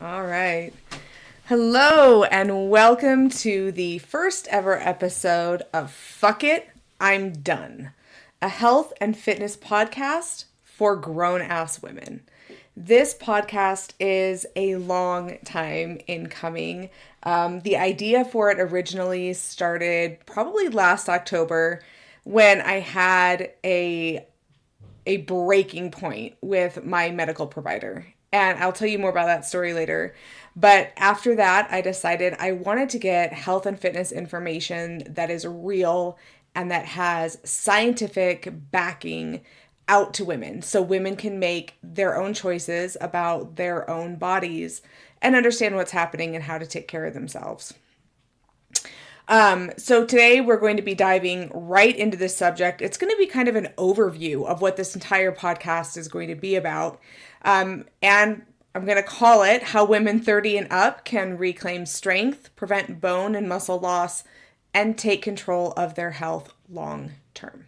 All right. Hello, and welcome to the first ever episode of Fuck It, I'm Done, a health and fitness podcast for grown ass women. This podcast is a long time in coming. The idea for it originally started probably last October when I had a breaking point with my medical provider. And I'll tell you more about that story later. But after that, I decided I wanted to get health and fitness information that is real and that has scientific backing out to women so women can make their own choices about their own bodies and understand what's happening and how to take care of themselves. So today we're going to be diving right into this subject. It's going to be kind of an overview of what this entire podcast is going to be about. And I'm going to call it How Women 30 and Up Can Reclaim Strength, Prevent Bone and Muscle Loss, and Take Control of Their Health Long Term.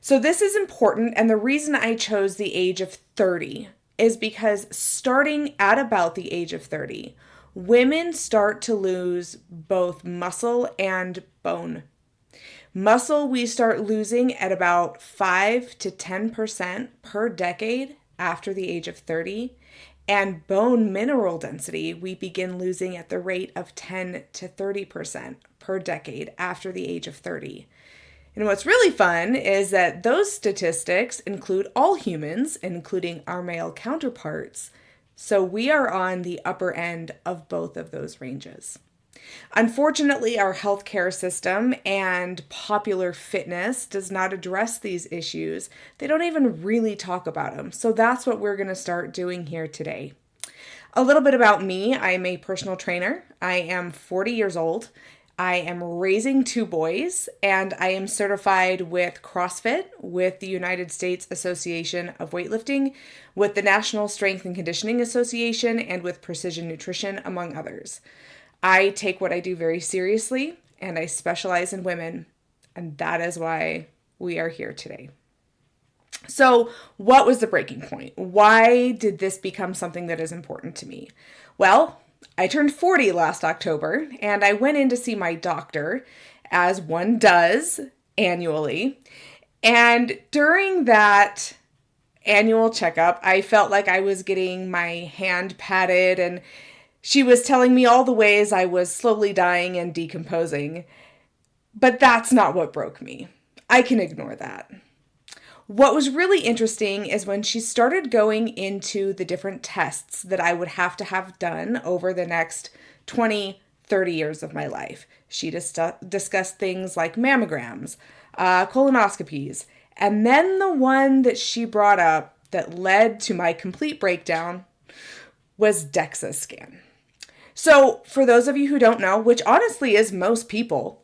So this is important, and the reason I chose the age of 30 is because starting at about the age of 30, women start to lose both muscle and bone. Muscle we start losing at about 5 to 10% per decade after the age of 30, and bone mineral density we begin losing at the rate of 10 to 30% per decade after the age of 30. And what's really fun is that those statistics include all humans, including our male counterparts. So we are on the upper end of both of those ranges. Unfortunately, our healthcare system and popular fitness does not address these issues. They don't even really talk about them. So that's what we're going to start doing here today. A little bit about me. I'm a personal trainer. I am 40 years old. I am raising 2 boys, and I am certified with CrossFit, with the United States Association of Weightlifting, with the National Strength and Conditioning Association, and with Precision Nutrition, among others. I take what I do very seriously, and I specialize in women, and that is why we are here today. So, what was the breaking point? Why did this become something that is important to me? Well, I turned 40 last October, and I went in to see my doctor, as one does annually. And during that annual checkup, I felt like I was getting my hand patted, and she was telling me all the ways I was slowly dying and decomposing. But that's not what broke me. I can ignore that. What was really interesting is when she started going into the different tests that I would have to have done over the next 20, 30 years of my life. She discussed things like mammograms, colonoscopies, and then the one that she brought up that led to my complete breakdown was DEXA scan. So for those of you who don't know, which honestly is most people,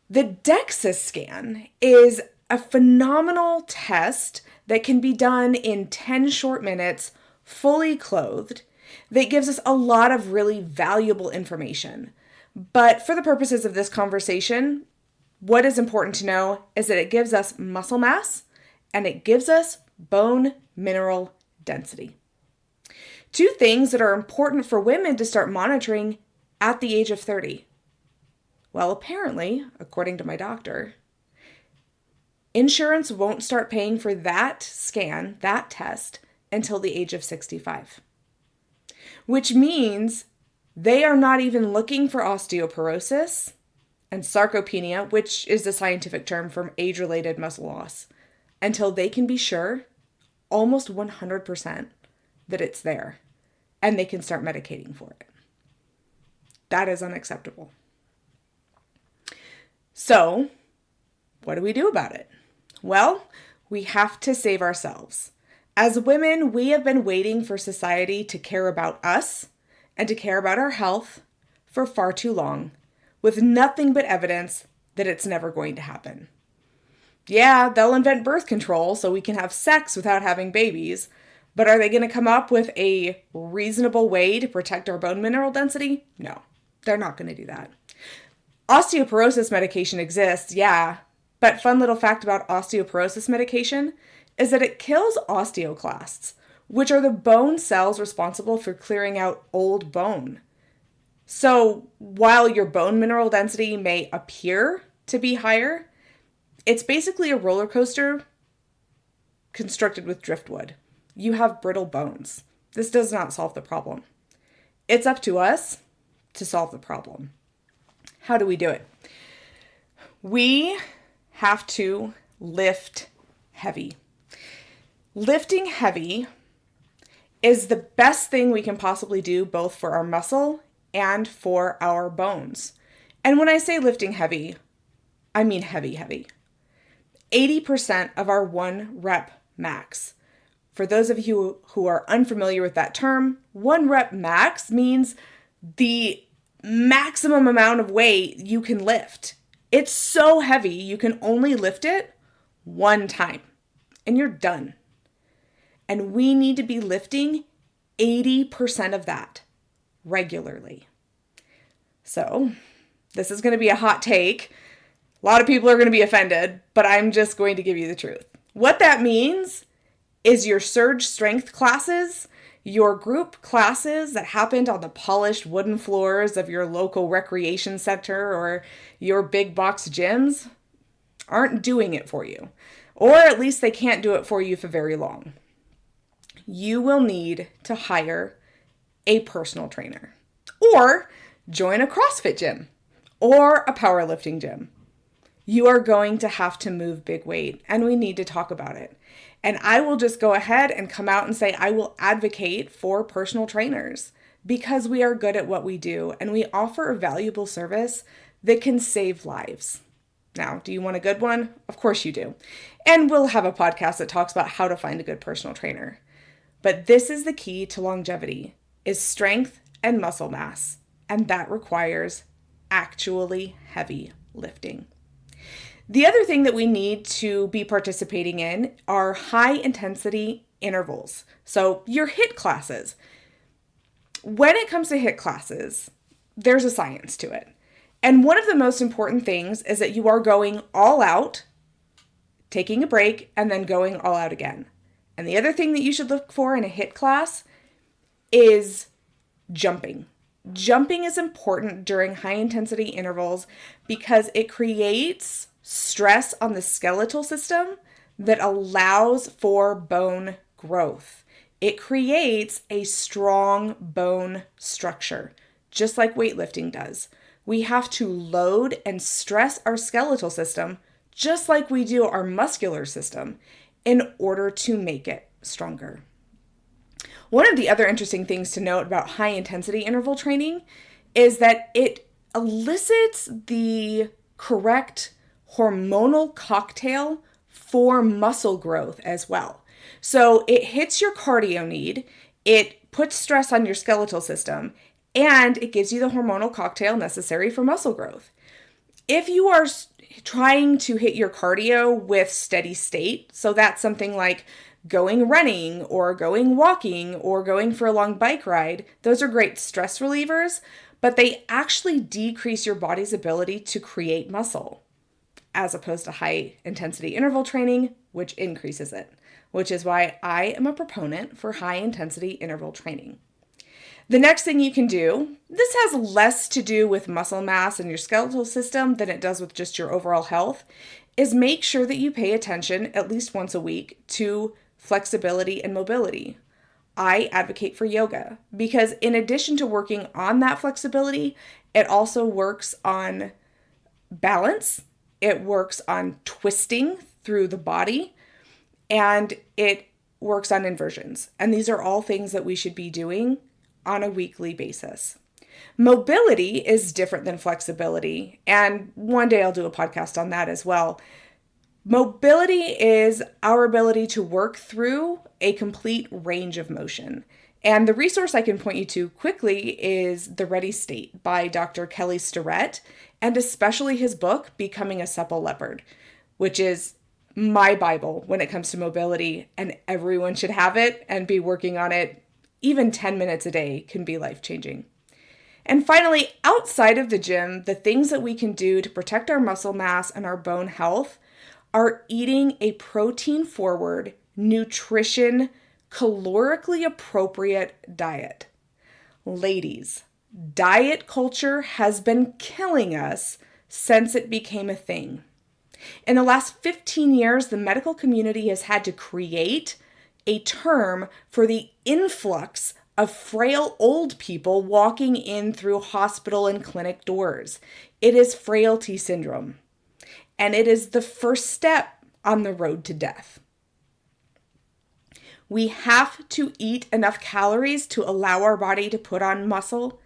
the DEXA scan is a phenomenal test that can be done in 10 short minutes, fully clothed, that gives us a lot of really valuable information. But for the purposes of this conversation, what is important to know is that it gives us muscle mass and it gives us bone mineral density. 2 things that are important for women to start monitoring at the age of 30. Well, apparently, according to my doctor, insurance won't start paying for that scan, that test, until the age of 65. Which means they are not even looking for osteoporosis and sarcopenia, which is the scientific term for age-related muscle loss, until they can be sure, almost 100%, that it's there, and they can start medicating for it. That is unacceptable. So, what do we do about it? Well, we have to save ourselves. As women, we have been waiting for society to care about us and to care about our health for far too long, with nothing but evidence that it's never going to happen. Yeah, they'll invent birth control so we can have sex without having babies, but are they going to come up with a reasonable way to protect our bone mineral density? No, they're not going to do that. Osteoporosis medication exists, yeah, but fun little fact about osteoporosis medication is that it kills osteoclasts, which are the bone cells responsible for clearing out old bone. So while your bone mineral density may appear to be higher, it's basically a roller coaster constructed with driftwood. You have brittle bones. This does not solve the problem. It's up to us to solve the problem. How do we do it? We have to lift heavy. Lifting heavy is the best thing we can possibly do both for our muscle and for our bones. And when I say lifting heavy, I mean heavy. 80% of our 1 rep max. For those of you who are unfamiliar with that term, 1 rep max means the maximum amount of weight you can lift. It's so heavy, you can only lift it 1 time and you're done. And we need to be lifting 80% of that regularly. So this is going to be a hot take. A lot of people are going to be offended, but I'm just going to give you the truth. What that means is your surge strength classes, your group classes that happened on the polished wooden floors of your local recreation center or your big box gyms aren't doing it for you. Or at least they can't do it for you for very long. You will need to hire a personal trainer or join a CrossFit gym or a powerlifting gym. You are going to have to move big weight and we need to talk about it. And I will just go ahead and come out and say I will advocate for personal trainers because we are good at what we do and we offer a valuable service that can save lives. Now, do you want a good one? Of course you do. And we'll have a podcast that talks about how to find a good personal trainer. But this is the key to longevity, is strength and muscle mass. And that requires actually heavy lifting. The other thing that we need to be participating in are high intensity intervals. So your HIIT classes. When it comes to HIIT classes, there's a science to it. And one of the most important things is that you are going all out, taking a break, and then going all out again. And the other thing that you should look for in a HIIT class is jumping. Jumping is important during high intensity intervals because it creates stress on the skeletal system that allows for bone growth. It creates a strong bone structure, just like weightlifting does. We have to load and stress our skeletal system, just like we do our muscular system, in order to make it stronger. One of the other interesting things to note about high intensity interval training is that it elicits the correct hormonal cocktail for muscle growth as well. So it hits your cardio need, it puts stress on your skeletal system, and it gives you the hormonal cocktail necessary for muscle growth. If you are trying to hit your cardio with steady state, so that's something like going running or going walking or going for a long bike ride, those are great stress relievers, but they actually decrease your body's ability to create muscle, as opposed to high intensity interval training, which increases it, which is why I am a proponent for high intensity interval training. The next thing you can do, this has less to do with muscle mass and your skeletal system than it does with just your overall health, is make sure that you pay attention at least once a week to flexibility and mobility. I advocate for yoga because in addition to working on that flexibility, it also works on balance, it works on twisting through the body, and it works on inversions. And these are all things that we should be doing on a weekly basis. Mobility is different than flexibility, and one day I'll do a podcast on that as well. Mobility is our ability to work through a complete range of motion. And the resource I can point you to quickly is The Ready State by Dr. Kelly Starrett, and especially his book, Becoming a Supple Leopard, which is my Bible when it comes to mobility, and everyone should have it and be working on it. Even 10 minutes a day can be life-changing. And finally, outside of the gym, the things that we can do to protect our muscle mass and our bone health are eating a protein-forward, nutrition calorically appropriate diet. Ladies, diet culture has been killing us since it became a thing. In the last 15 years, the medical community has had to create a term for the influx of frail old people walking in through hospital and clinic doors. It is frailty syndrome, and it is the first step on the road to death. We have to eat enough calories to allow our body to put on muscle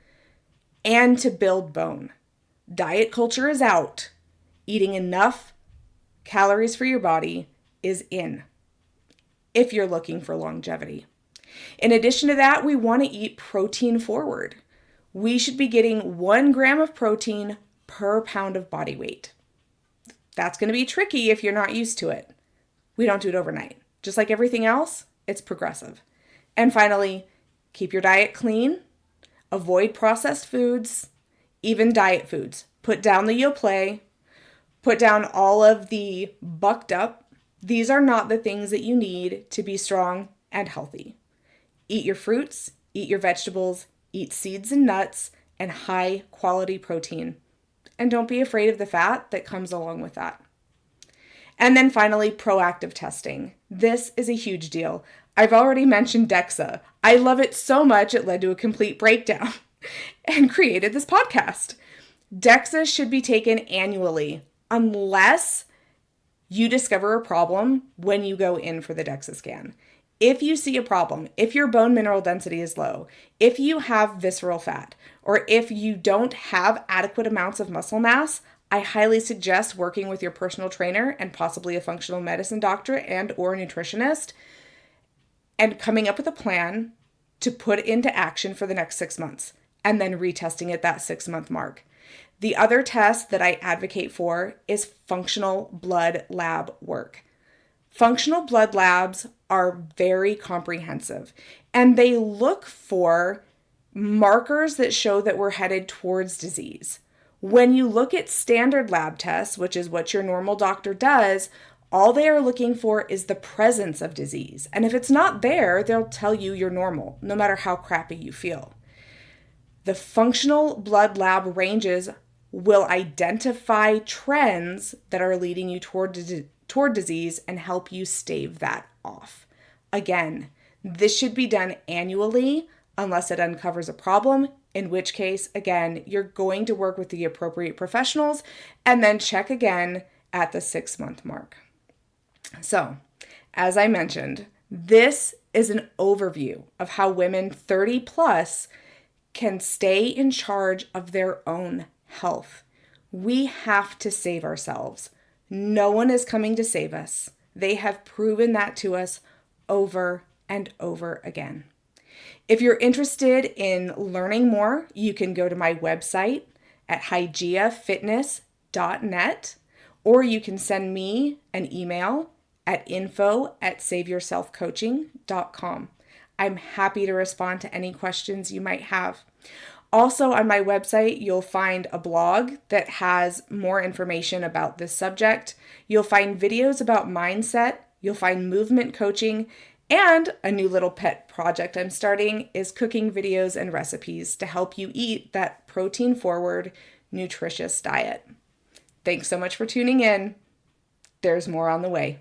and to build bone. Diet culture is out. Eating enough calories for your body is in, if you're looking for longevity. In addition to that, we want to eat protein forward. We should be getting 1 gram of protein per pound of body weight. That's going to be tricky if you're not used to it. We don't do it overnight. Just like everything else, it's progressive. And finally, keep your diet clean. Avoid processed foods, even diet foods. Put down the Yoplait. Put down all of the bucked up. These are not the things that you need to be strong and healthy. Eat your fruits, eat your vegetables, eat seeds and nuts, and high quality protein. And don't be afraid of the fat that comes along with that. And then finally, proactive testing. This is a huge deal. I've already mentioned DEXA. I love it so much it led to a complete breakdown and created this podcast. DEXA should be taken annually unless you discover a problem when you go in for the DEXA scan. If you see a problem, if your bone mineral density is low, if you have visceral fat, or if you don't have adequate amounts of muscle mass, I highly suggest working with your personal trainer and possibly a functional medicine doctor and or a nutritionist and coming up with a plan to put into action for the next 6 months and then retesting at that 6-month mark. The other test that I advocate for is functional blood lab work. Functional blood labs are very comprehensive, and they look for markers that show that we're headed towards disease. When you look at standard lab tests, which is what your normal doctor does, all they are looking for is the presence of disease. And if it's not there, they'll tell you you're normal, no matter how crappy you feel. The functional blood lab ranges will identify trends that are leading you toward disease and help you stave that off. Again, this should be done annually unless it uncovers a problem, in which case, again, you're going to work with the appropriate professionals and then check again at the 6-month mark. So, as I mentioned, this is an overview of how women 30 plus can stay in charge of their own health. We have to save ourselves. No one is coming to save us. They have proven that to us over and over again. If you're interested in learning more, you can go to my website at hygeafitness.net, or you can send me an email at info@saveyourselfcoaching.com. I'm happy to respond to any questions you might have. Also, on my website, you'll find a blog that has more information about this subject. You'll find videos about mindset. You'll find movement coaching. And a new little pet project I'm starting is cooking videos and recipes to help you eat that protein-forward, nutritious diet. Thanks so much for tuning in. There's more on the way.